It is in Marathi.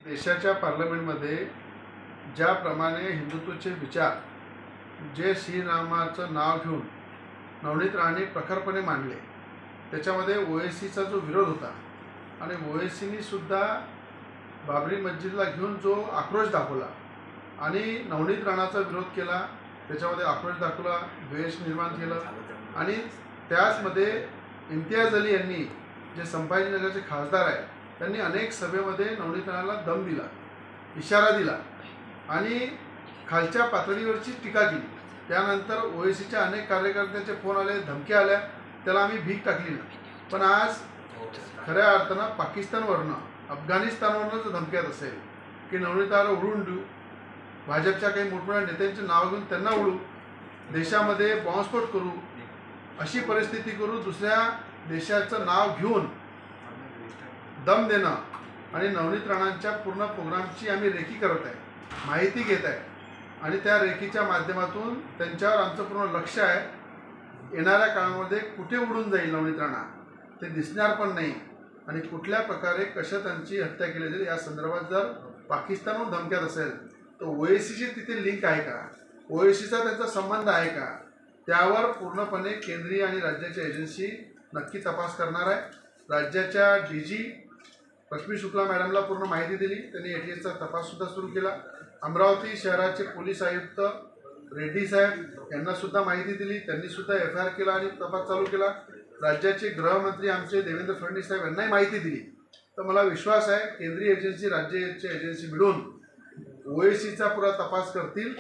देशाच्या पार्लमेंटमध्ये ज्याप्रमाणे हिंदुत्वाचे विचार जे श्रीरामाचं नाव घेऊन नवनीत राणांनी प्रखरपणे मांडले, त्याच्यामध्ये ओएसीचा जो विरोध होता आणि ओएसीनी सुद्धा बाबरी मस्जिदला घेऊन जो आक्रोश दाखवला आणि नवनीत राणाचा विरोध केला, त्याच्यामध्ये आक्रोश दाखवला, द्वेष निर्माण केलं आणि त्याचमध्ये इम्तियाज अली यांनी जे संभाजीनगरचे खासदार आहे त्यांनी अनेक सभेमध्ये नवनीत राणाला दम दिला, इशारा दिला आणि खालच्या पातळीवरची टीका केली। त्यानंतर ओएसीच्या अनेक कार्यकर्त्यांचे फोन आले, धमक्या आल्या, त्याला आम्ही भीक टाकली नाही। पण आज खऱ्या अर्थानं पाकिस्तानवरनं, अफगाणिस्तानवरनं जर धमक्यात असेल की नवनीताला उडवून देऊ, भाजपच्या काही मोठमोठ्या नेत्यांचे नाव घेऊन त्यांना उडू, देशामध्ये बॉम्बस्फोट करू, अशी परिस्थिती करू, दुसऱ्या देशाचं नाव घेऊन दम देणं आणि नवनीत राणांच्या पूर्ण प्रोग्रामची आम्ही रेकी करत आहे, माहिती घेत आहे आणि त्या रेकीच्या माध्यमातून त्यांच्यावर आमचं पूर्ण लक्ष आहे। येणाऱ्या काळामध्ये कुठे उडून जाईल नवनीत राणा ते दिसणार पण नाही आणि कुठल्या प्रकारे कशा त्यांची हत्या केली जाईल या संदर्भात जर पाकिस्तानहून धमक्यात असेल तर ओएसीची तिथे लिंक आहे का, ओएसीचा त्यांचा संबंध आहे का, त्यावर पूर्णपणे केंद्रीय आणि राज्याच्या एजन्सी नक्की तपास करणार आहे। राज्याच्या डीजी रश्मी शुक्ला मॅडमला पूर्ण माहिती दिली, त्यांनी एटीएसचा तपाससुद्धा सुरू केला। अमरावती शहराचे पोलीस आयुक्त रेड्डी साहेब यांना सुद्धा माहिती दिली, त्यांनी सुद्धा एफआयआर केला आणि तपास चालू केला। राज्याचे गृहमंत्री आमचे देवेंद्र फडणवीस साहेब यांनाही माहिती दिली। तर मला विश्वास आहे केंद्रीय एजन्सी, राज्याच्या एजन्सी मिळून ओएसीचा पुरा तपास करतील।